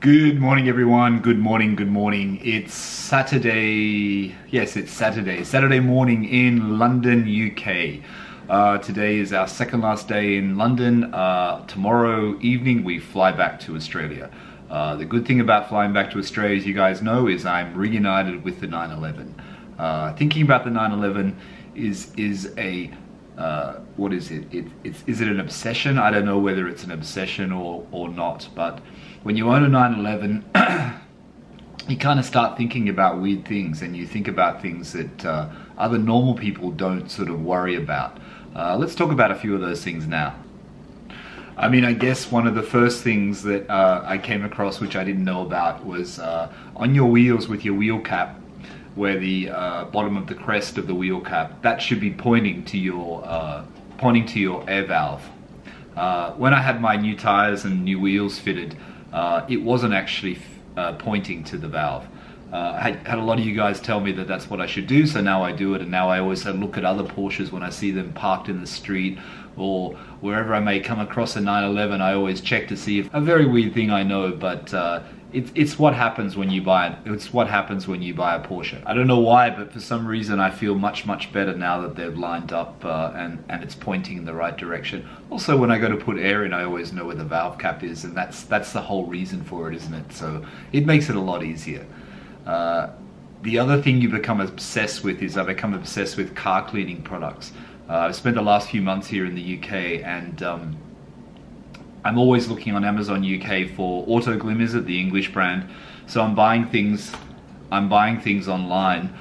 Good morning, everyone. Good morning, good morning. It's Saturday. Yes, it's Saturday. Saturday morning in London, UK. Today is our second last day in London. Tomorrow evening, we fly back to Australia. The good thing about flying back to Australia, as you guys know, is I'm reunited with the 9/11. Thinking about the 9/11 is a what is it? Is it an obsession? I don't know whether it's an obsession or not, but when you own a 911, you kind of start thinking about weird things, and you think about things that other normal people don't sort of worry about. Let's talk about a few of those things now. I mean, I guess one of the first things that I came across, which I didn't know about, was on your wheels with your wheel cap, where the bottom of the crest of the wheel cap, that should be pointing to your air valve. When I had my new tires and new wheels fitted, it wasn't actually pointing to the valve. I had a lot of you guys tell me that that's what I should do, so now I do it, and now I always look at other Porsches when I see them parked in the street or wherever I may come across a 911. I always check to see if a very weird thing, I know, but it's what happens when you buy it. It's what happens when you buy a Porsche. I don't know why, but for some reason I feel much better now that they've lined up and it's pointing in the right direction. Also, when I go to put air in, I always know where the valve cap is, and that's the whole reason for it, isn't it? So it makes it a lot easier. The other thing you become obsessed with is I become obsessed with car cleaning products. I've spent the last few months here in the UK, and I'm always looking on Amazon UK for Auto Glim, is it, the English brand? So I'm buying things online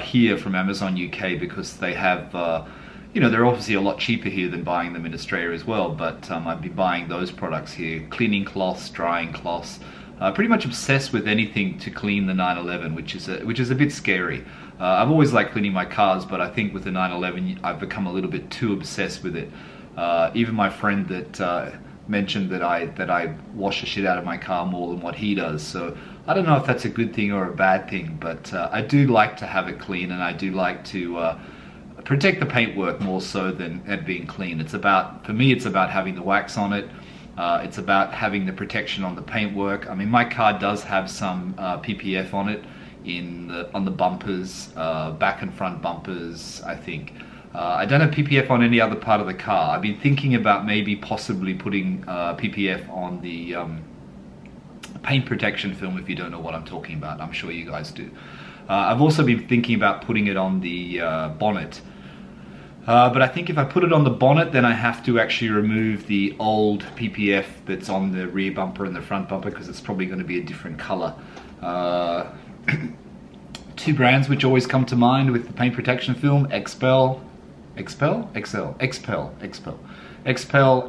here from Amazon UK because they have, you know, they're obviously a lot cheaper here than buying them in Australia as well. But I'd be buying those products here: cleaning cloths, drying cloths. Pretty much obsessed with anything to clean the 911, which is a bit scary. I've always liked cleaning my cars, but I think with the 911 I've become a little bit too obsessed with it. Even my friend that mentioned that I wash the shit out of my car more than what he does. So I don't know if that's a good thing or a bad thing, but I do like to have it clean, and I do like to protect the paintwork more so than it being clean. For me, it's about having the wax on it. It's about having the protection on the paintwork. I mean, my car does have some PPF on it on the bumpers, back and front bumpers, I think. I don't have PPF on any other part of the car. I've been thinking about maybe possibly putting PPF on the paint protection film, if you don't know what I'm talking about. I'm sure you guys do. I've also been thinking about putting it on the bonnet. But I think if I put it on the bonnet, then I have to actually remove the old PPF that's on the rear bumper and the front bumper, because it's probably going to be a different color. Two brands which always come to mind with the paint protection film: Expel,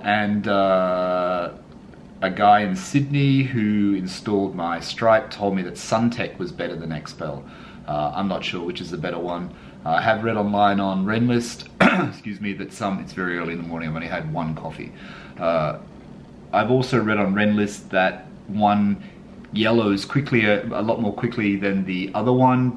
and a guy in Sydney who installed my Stripe told me that Suntech was better than Expel. I'm not sure which is the better one. I have read online on Renlist, excuse me, that it's very early in the morning, I've only had one coffee. I've also read on Renlist that one yellows quickly, a lot more quickly than the other one,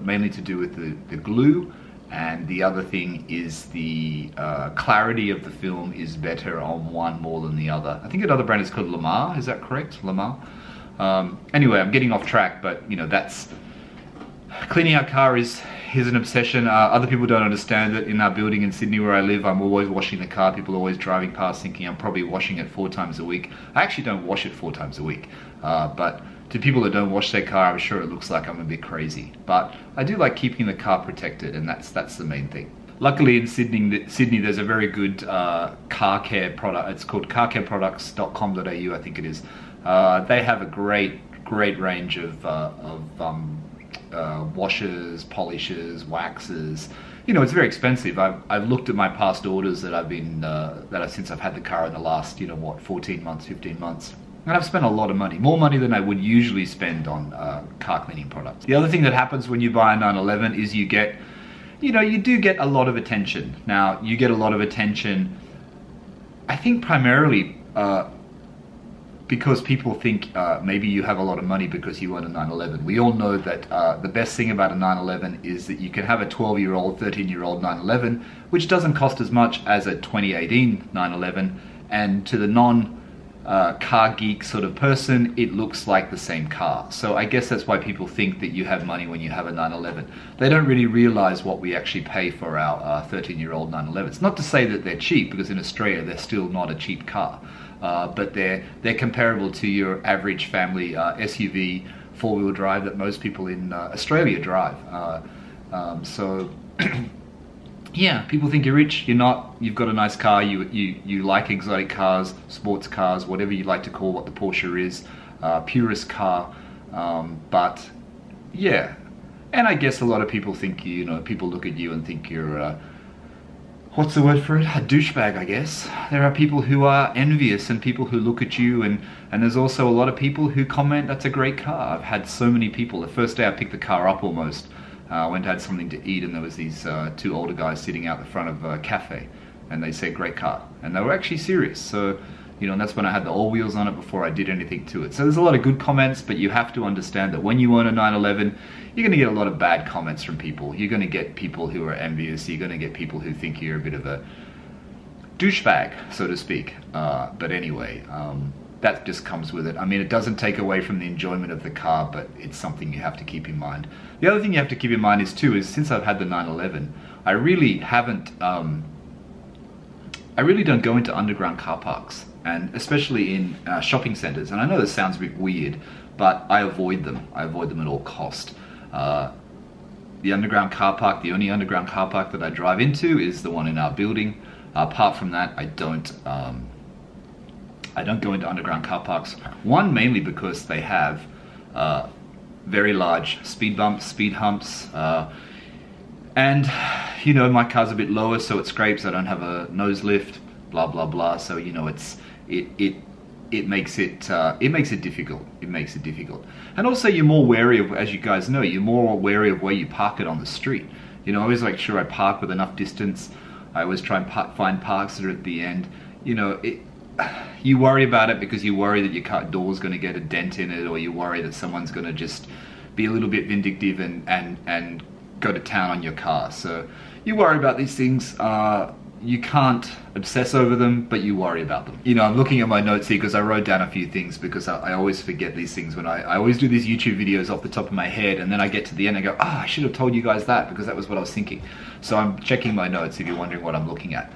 mainly to do with the glue, and the other thing is the clarity of the film is better on one more than the other. I think another brand is called Lamar, is that correct? Lamar? Anyway, I'm getting off track, but you know, cleaning our car is an obsession. Other people don't understand it. In our building in Sydney where I live, I'm always washing the car. People are always driving past thinking I'm probably washing it 4 times a week. I actually don't wash it 4 times a week. But to people that don't wash their car, I'm sure it looks like I'm a bit crazy. But I do like keeping the car protected, and that's the main thing. Luckily in Sydney there's a very good car care product. It's called carcareproducts.com.au, I think it is. They have a great range of washers, polishes, waxes. You know, it's very expensive. I've looked at my past orders that I've been since I've had the car in the last 14 months, 15 months, and I've spent a lot of money, more money than I would usually spend on car cleaning products. The other thing that happens when you buy a 911 is you do get a lot of attention. Now, you get a lot of attention, I think primarily because people think maybe you have a lot of money because you own a 911. We all know that the best thing about a 911 is that you can have a 12-year-old, 13-year-old 911, which doesn't cost as much as a 2018 911, and to the car geek sort of person, it looks like the same car. So I guess that's why people think that you have money when you have a 911. They don't really realize what we actually pay for our 13-year-old 911s. Not to say that they're cheap, because in Australia they're still not a cheap car, but they're comparable to your average family SUV four-wheel drive that most people in Australia drive. So yeah, people think you're rich. You're not. You've got a nice car. You like exotic cars, sports cars, whatever you like to call what the Porsche is, purist car. But yeah, and I guess a lot of people think people look at you and think you're what's the word for it? A douchebag, I guess. There are people who are envious and people who look at you, and there's also a lot of people who comment, that's a great car. I've had so many people. The first day I picked the car up almost, I went and had something to eat, and there was these two older guys sitting out the front of a cafe, and they said, great car. And they were actually serious. So, and that's when I had the all wheels on it before I did anything to it. So there's a lot of good comments, but you have to understand that when you own a 911, you're going to get a lot of bad comments from people. You're going to get people who are envious. You're going to get people who think you're a bit of a douchebag, so to speak. But anyway, that just comes with it. I mean, it doesn't take away from the enjoyment of the car, but it's something you have to keep in mind. The other thing you have to keep in mind is since I've had the 911, I really don't go into underground car parks, and especially in shopping centers. And I know this sounds a bit weird, but I avoid them. I avoid them at all cost. The underground car park, the only underground car park that I drive into is the one in our building. Apart from that, I don't go into underground car parks. One, mainly because they have very large speed bumps, speed humps, and my car's a bit lower, so it scrapes. I don't have a nose lift, blah blah blah. So it makes it difficult. It makes it difficult. And also, you're more wary of, as you guys know, you're more wary of where you park it on the street. I always make sure I park with enough distance. I always try and find parks that are at the end. You worry about it because you worry that your car door's going to get a dent in it, or you worry that someone's going to just be a little bit vindictive and go to town on your car. So you worry about these things. You can't obsess over them, but you worry about them. I'm looking at my notes here because I wrote down a few things, because I always forget these things when I always do these YouTube videos off the top of my head, and then I get to the end and I go, I should have told you guys that, because that was what I was thinking. So I'm checking my notes if you're wondering what I'm looking at.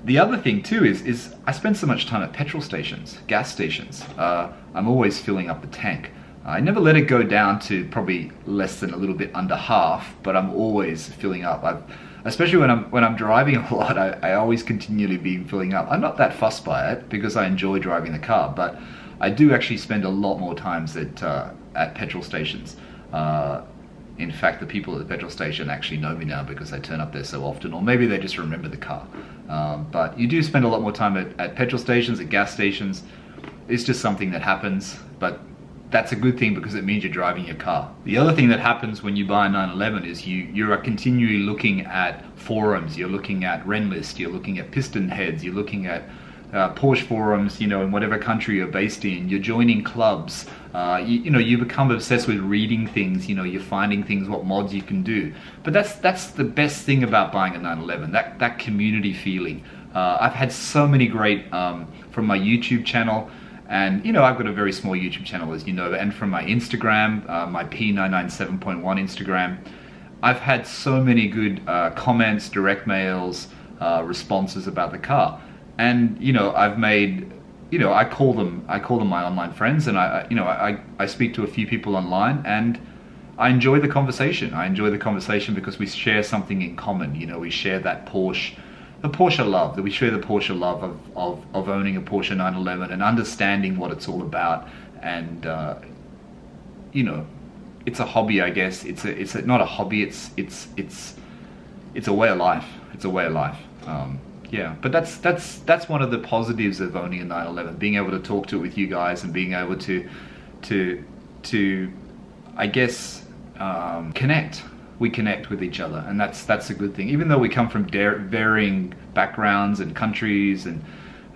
The other thing too is I spend so much time at petrol stations, gas stations. I'm always filling up the tank. I never let it go down to probably less than a little bit under half, but I'm always filling up. Especially when I'm driving a lot, I always continually be filling up. I'm not that fussed by it because I enjoy driving the car, but I do actually spend a lot more times at petrol stations. In fact, the people at the petrol station actually know me now because I turn up there so often, or maybe they just remember the car. But you do spend a lot more time at petrol stations, at gas stations. It's just something that happens, but that's a good thing because it means you're driving your car. The other thing that happens when you buy a 911 is you are continually looking at forums, you're looking at Renlist, you're looking at piston heads, you're looking at Porsche forums, in whatever country you're based in. You're joining clubs. You become obsessed with reading things. You're finding things, what mods you can do. But that's the best thing about buying a 911. That community feeling. I've had so many great from my YouTube channel, and I've got a very small YouTube channel, as you know, and from my Instagram, my P997.1 Instagram. I've had so many good comments, direct mails, responses about the car. And I've made, I call them my online friends, and I speak to a few people online, and I enjoy the conversation. I enjoy the conversation because we share something in common. We share that the Porsche love. That we share the Porsche love of owning a Porsche 911 and understanding what it's all about. And it's a hobby, I guess. It's not a hobby. It's a way of life. It's a way of life. Yeah, but that's one of the positives of owning a 911, being able to talk to it with you guys and being able to I guess connect. We connect with each other, and that's a good thing. Even though we come from varying backgrounds and countries and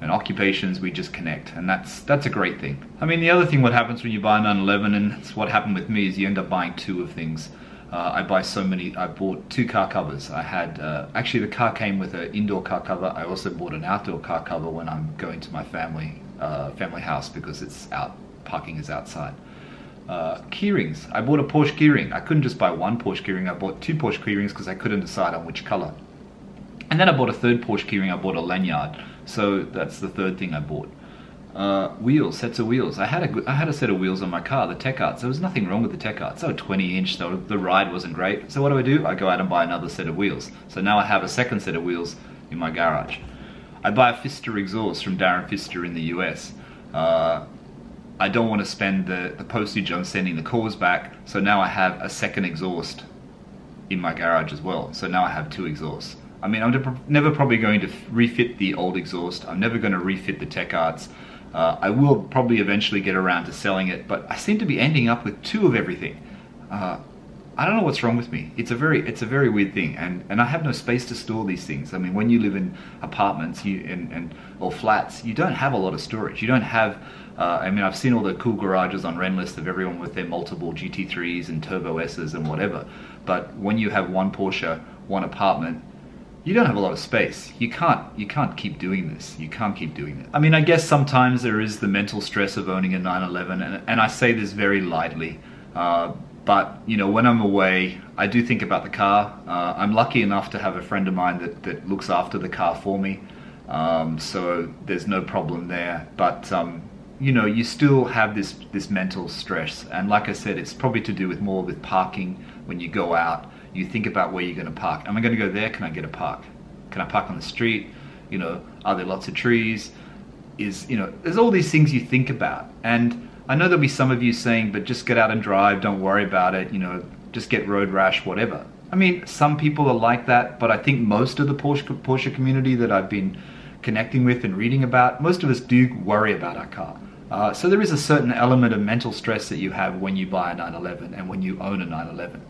occupations, we just connect, and that's a great thing. I mean, the other thing what happens when you buy a 911, and it's what happened with me, is you end up buying two of things. I bought two car covers. I had, actually the car came with an indoor car cover. I also bought an outdoor car cover when I'm going to my family family house because parking is outside. Keyrings. I bought a Porsche keyring. I couldn't just buy one Porsche keyring. I bought 2 Porsche keyrings because I couldn't decide on which color. And then I bought a 3rd Porsche keyring. I bought a lanyard. So that's the 3rd thing I bought. Wheels, sets of wheels. I had a set of wheels on my car, the Tech Arts. There was nothing wrong with the Tech Arts. They were 20-inch, so the ride wasn't great. So what do? I go out and buy another set of wheels. So now I have a 2nd set of wheels in my garage. I buy a Pfister exhaust from Darren Pfister in the US. I don't want to spend the postage on sending the cores back, so now I have a 2nd exhaust in my garage as well. So now I have 2 exhausts. I mean, I'm never probably going to refit the old exhaust. I'm never going to refit the Tech Arts. I will probably eventually get around to selling it, but I seem to be ending up with 2 of everything. I don't know what's wrong with me. It's a very weird thing, and I have no space to store these things. I mean, when you live in apartments or flats, you don't have a lot of storage. You don't have. I mean, I've seen all the cool garages on Renlist of everyone with their multiple GT3s and Turbo S's and whatever. But when you have one Porsche, one apartment, you don't have a lot of space. You can't keep doing this. You can't keep doing it. I mean, I guess sometimes there is the mental stress of owning a 911, and I say this very lightly. But you know, when I'm away, I do think about the car. I'm lucky enough to have a friend of mine that looks after the car for me, so there's no problem there. But you know, you still have this mental stress, and like I said, it's probably to do with more with parking. When you go out, you think about where you're going to park. Am I going to go there? Can I get a park? Can I park on the street? You know, are there lots of trees? There's all these things you think about. And I know there'll be some of you saying, but just get out and drive, don't worry about it, you know, just get road rash, whatever. I mean, some people are like that, but I think most of the Porsche community that I've been connecting with and reading about, most of us do worry about our car. So there is a certain element of mental stress that you have when you buy a 911 and when you own a 911.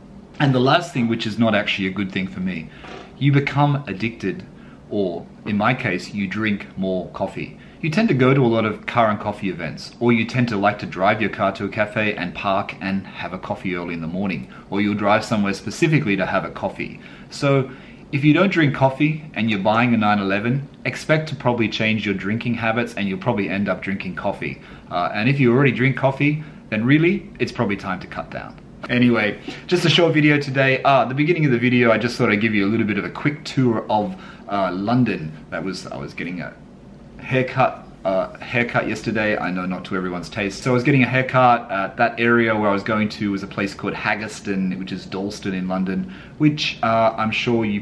And the last thing, which is not actually a good thing for me, you become addicted, or in my case, you drink more coffee. You tend to go to a lot of car and coffee events, or you tend to like to drive your car to a cafe and park and have a coffee early in the morning, or you'll drive somewhere specifically to have a coffee. So if you don't drink coffee and you're buying a 911, expect to probably change your drinking habits and you'll probably end up drinking coffee. And if you already drink coffee, then really, it's probably time to cut down. Anyway, just a short video today. At the beginning of the video, I just thought I'd give you a little bit of a quick tour of London. I was getting a haircut yesterday. I know not to everyone's taste. So I was getting a haircut at that area where I was going to was a place called Haggerston, which is Dalston in London, which I'm sure you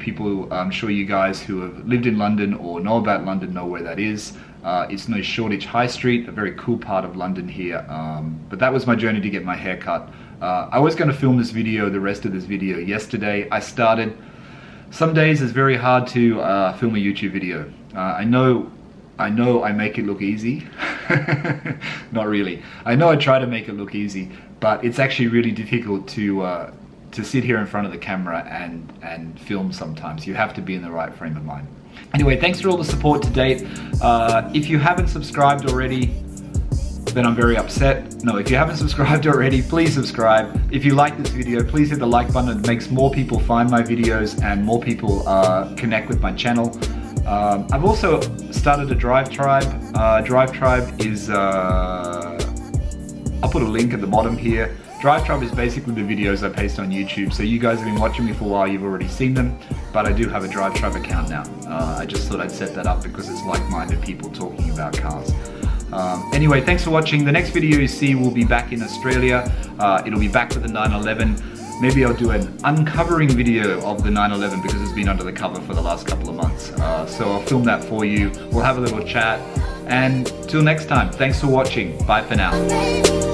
guys who have lived in London or know about London know where that is. It's near Shoreditch High Street, a very cool part of London here. But that was my journey to get my haircut. I was going to film this video, the rest of this video, yesterday. I started. Some days it's very hard to film a YouTube video. I know I make it look easy. Not really. I know I try to make it look easy, but it's actually really difficult to sit here in front of the camera and film sometimes. You have to be in the right frame of mind. Anyway, thanks for all the support to date. If you haven't subscribed already, then I'm very upset. No, if you haven't subscribed already, please subscribe. If you like this video, please hit the like button. It makes more people find my videos and more people connect with my channel. I've also started a Drivetribe. Drivetribe is, I'll put a link at the bottom here. Drivetribe is basically the videos I paste on YouTube. So you guys have been watching me for a while, you've already seen them, but I do have a Drivetribe account now. I just thought I'd set that up because it's like-minded people talking about cars. Anyway, thanks for watching. The next video you see will be back in Australia. It'll be back with the 911. Maybe I'll do an uncovering video of the 911 because it's been under the cover for the last couple of months. So I'll film that for you. We'll have a little chat. And till next time, thanks for watching. Bye for now.